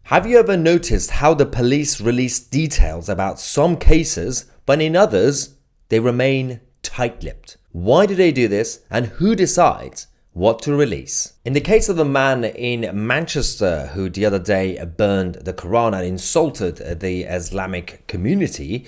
Have you ever noticed how the police release details about some cases, but in others, they remain tight-lipped? Why do they do this, and who decides what to release? In the case of the man in Manchester who the other day burned the Quran and insulted the Islamic community,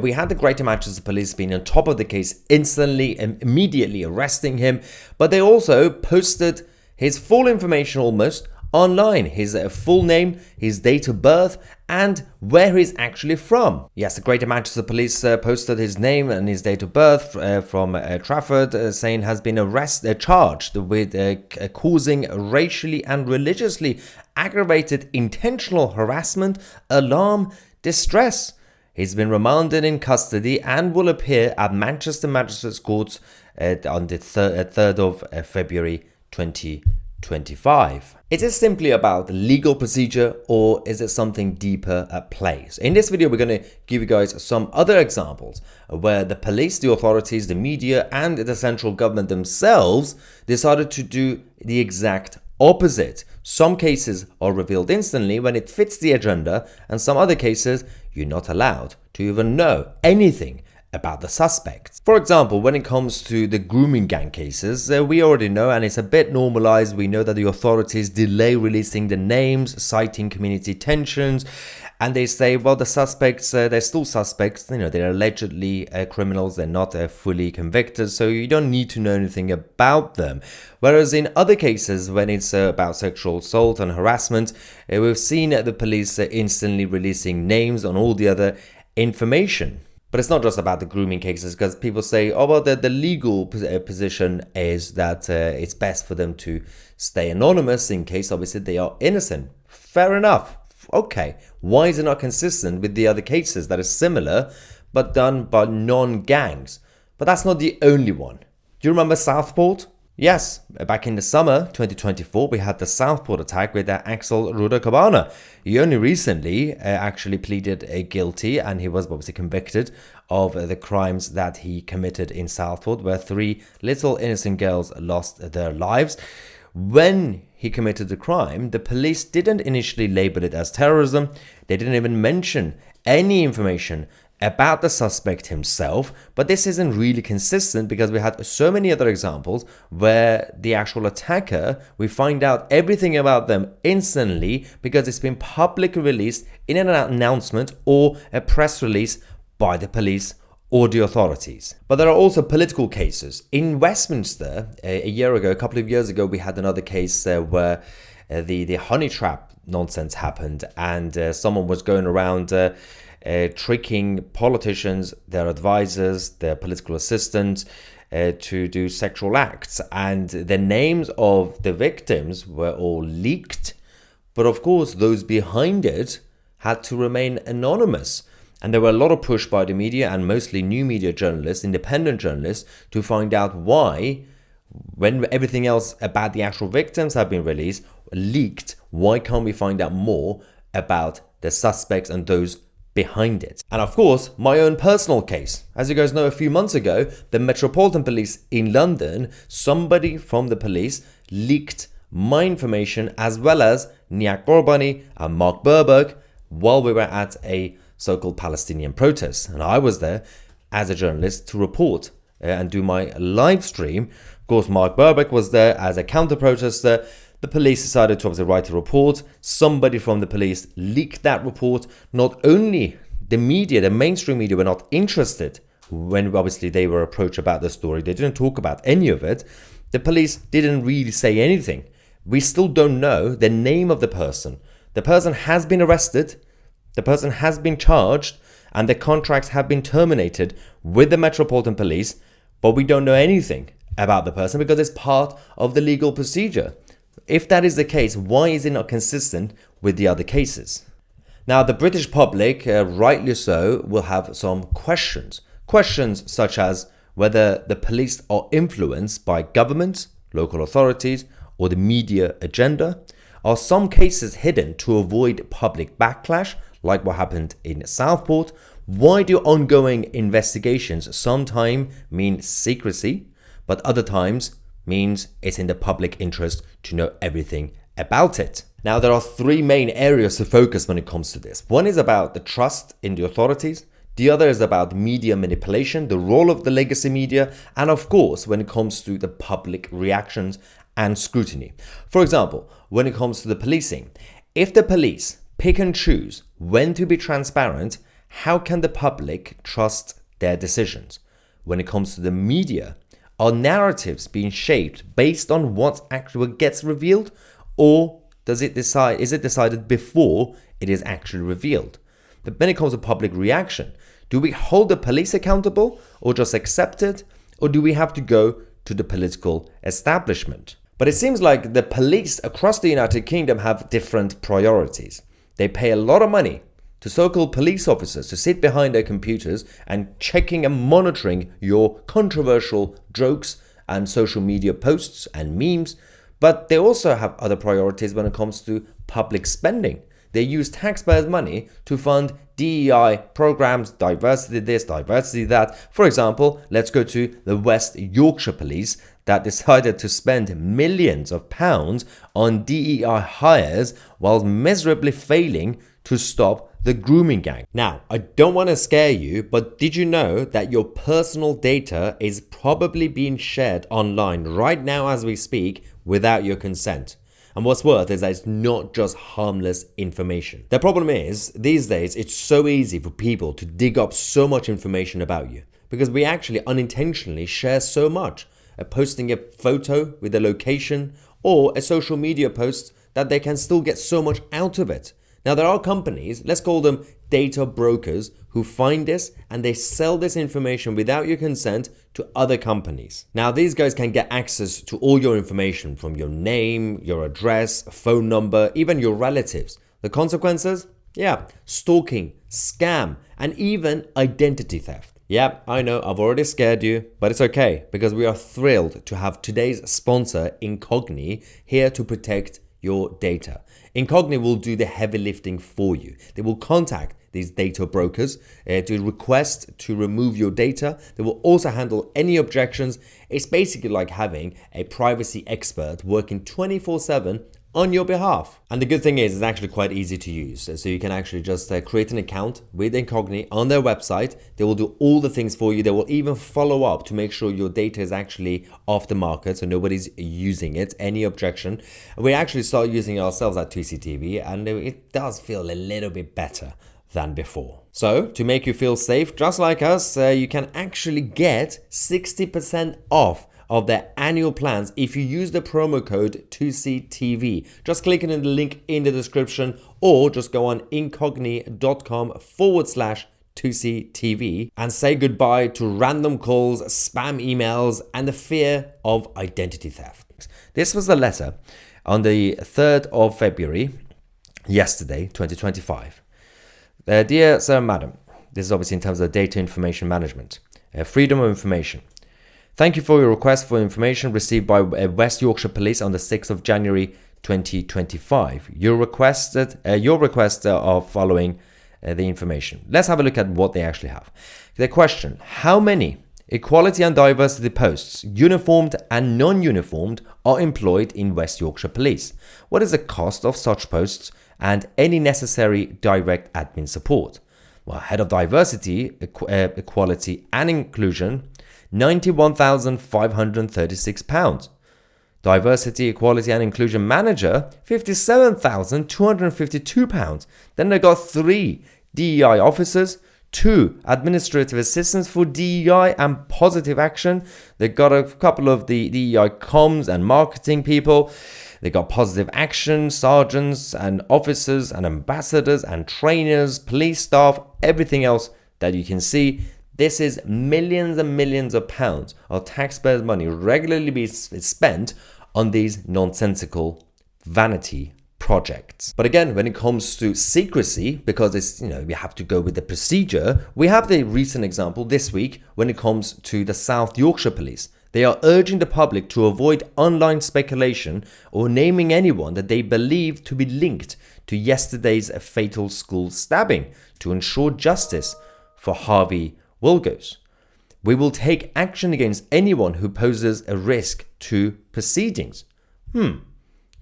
we had the Greater Manchester Police being on top of the case instantly and immediately arresting him, but they also posted his full information almost online, his full name, his date of birth, and where he's actually from. Yes, the Greater Manchester Police posted his name and his date of birth from Trafford, saying has been charged with causing racially and religiously aggravated intentional harassment, alarm, distress. He's been remanded in custody and will appear at Manchester Magistrates Court on the 3rd of February 2025. Is it simply about legal procedure, or is it something deeper at play? So in this video, we're going to give you guys some other examples where the police, the authorities, the media, and the central government themselves decided to do the exact opposite. Some cases are revealed instantly when it fits the agenda, and some other cases you're not allowed to even know anything about the suspects. For example, when it comes to the grooming gang cases, we already know, and it's a bit normalized, we know that the authorities delay releasing the names, citing community tensions, and they say, well, the suspects, they're still suspects, they're allegedly criminals, they're not fully convicted, so you don't need to know anything about them. Whereas in other cases, when it's about sexual assault and harassment, we've seen the police instantly releasing names on all the other information. But it's not just about the grooming cases, because people say, oh, well, the legal position is that it's best for them to stay anonymous in case, obviously, they are innocent. Fair enough. Okay. Why is it not consistent with the other cases that are similar, but done by non-gangs? But that's not the only one. Do you remember Southport? Yes, back in the summer 2024, we had the Southport attack with Axel Ruder-Cabana. He only recently actually pleaded guilty, and he was obviously convicted of the crimes that he committed in Southport, where 3 little innocent girls lost their lives. When he committed the crime, the police didn't initially label it as terrorism. They didn't even mention any information about the suspect himself, but this isn't really consistent because we had so many other examples where the actual attacker, we find out everything about them instantly because it's been publicly released in an announcement or a press release by the police or the authorities. But there are also political cases. In Westminster, a couple of years ago, we had another case where the honey trap nonsense happened, and someone was going around tricking politicians, their advisors, their political assistants to do sexual acts. And the names of the victims were all leaked. But of course, those behind it had to remain anonymous. And there were a lot of push by the media, and mostly new media journalists, independent journalists, to find out why, when everything else about the actual victims have been released, leaked, why can't we find out more about the suspects and those behind it? And of course, my own personal case. As you guys know, a few months ago, the Metropolitan Police in London, somebody from the police leaked my information as well as Nihat Gorbani and Mark Burberg while we were at a so-called Palestinian protest. And I was there as a journalist to report and do my live stream. Of course, Mark Burberg was there as a counter-protester. The police decided to obviously write a report. Somebody from the police leaked that report. Not only the media, the mainstream media, were not interested when obviously they were approached about the story. They didn't talk about any of it. The police didn't really say anything. We still don't know the name of the person. The person has been arrested. The person has been charged, and the contracts have been terminated with the Metropolitan Police, but we don't know anything about the person because it's part of the legal procedure. If that is the case, why is it not consistent with the other cases? Now, the British public, rightly so, will have some questions. Questions such as whether the police are influenced by government, local authorities, or the media agenda. Are some cases hidden to avoid public backlash, like what happened in Southport? Why do ongoing investigations sometimes mean secrecy, but other times means it's in the public interest to know everything about it. Now, there are three main areas to focus when it comes to this. One is about the trust in the authorities. The other is about media manipulation, the role of the legacy media, and of course, when it comes to the public reactions and scrutiny. For example, when it comes to the policing, if the police pick and choose when to be transparent, how can the public trust their decisions? When it comes to the media, are narratives being shaped based on what actually gets revealed, or is it decided before it is actually revealed? But when it comes to public reaction, do we hold the police accountable or just accept it, or do we have to go to the political establishment? But it seems like the police across the United Kingdom have different priorities. They pay a lot of money to so-called police officers to sit behind their computers and checking and monitoring your controversial jokes and social media posts and memes, but they also have other priorities when it comes to public spending. They use taxpayers' money to fund DEI programs, diversity this, diversity that. For example, let's go to the West Yorkshire Police that decided to spend millions of pounds on DEI hires while miserably failing to stop the grooming gang. Now, I don't want to scare you, but did you know that your personal data is probably being shared online right now as we speak without your consent? And what's worse is that it's not just harmless information. The problem is, these days, it's so easy for people to dig up so much information about you because we actually unintentionally share so much. Posting a photo with a location or a social media post that they can still get so much out of it. Now, there are companies, let's call them data brokers, who find this and they sell this information without your consent to other companies. Now, these guys can get access to all your information from your name, your address, phone number, even your relatives. The consequences? Yeah, stalking, scam, and even identity theft. Yeah, I know, I've already scared you, but it's okay because we are thrilled to have today's sponsor, Incogni, here to protect your data. Incogni will do the heavy lifting for you. They will contact these data brokers to request to remove your data. They will also handle any objections. It's basically like having a privacy expert working 24/7 on your behalf. And the good thing is, it's actually quite easy to use. So you can actually just create an account with Incogni on their website. They will do all the things for you. They will even follow up to make sure your data is actually off the market, so nobody's using it. Any objection. We actually started using it ourselves at Tousi TV, and it does feel a little bit better than before. So to make you feel safe, just like us, you can actually get 60% off of their annual plans if you use the promo code TousiTV. Just click in the link in the description or just go on incogni.com/TousiTV and say goodbye to random calls, spam emails, and the fear of identity theft. This was the letter on the 3rd of February, yesterday, 2025. Dear Sir and Madam, this is obviously in terms of data information management, freedom of information. Thank you for your request for information received by West Yorkshire Police on the 6th of January 2025. Your request are following the information. Let's have a look at what they actually have. The question: how many equality and diversity posts, uniformed and non-uniformed, are employed in West Yorkshire Police? What is the cost of such posts and any necessary direct admin support? Well, Head of Diversity, Equality and Inclusion, £91,536. Diversity, Equality and Inclusion Manager, £57,252. Then they got 3 DEI officers, 2 administrative assistants for DEI and positive action. They got a couple of the DEI comms and marketing people. They got positive action sergeants and officers and ambassadors and trainers, police staff, everything else that you can see. This is millions and millions of pounds of taxpayers' money regularly being spent on these nonsensical vanity projects. But again, when it comes to secrecy, because it's, we have to go with the procedure, we have the recent example this week when it comes to the South Yorkshire Police. They are urging the public to avoid online speculation or naming anyone that they believe to be linked to yesterday's fatal school stabbing to ensure justice for Harvey Wilgos. We will take action against anyone who poses a risk to proceedings.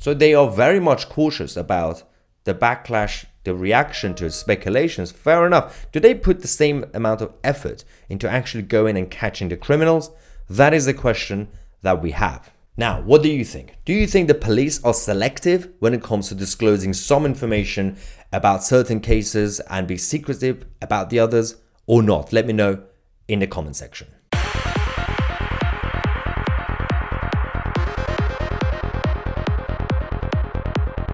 So they are very much cautious about the backlash, the reaction to speculations. Fair enough. Do they put the same amount of effort into actually going and catching the criminals? That is the question that we have. Now, what do you think? Do you think the police are selective when it comes to disclosing some information about certain cases and be secretive about the others or not? Let me know in the comment section.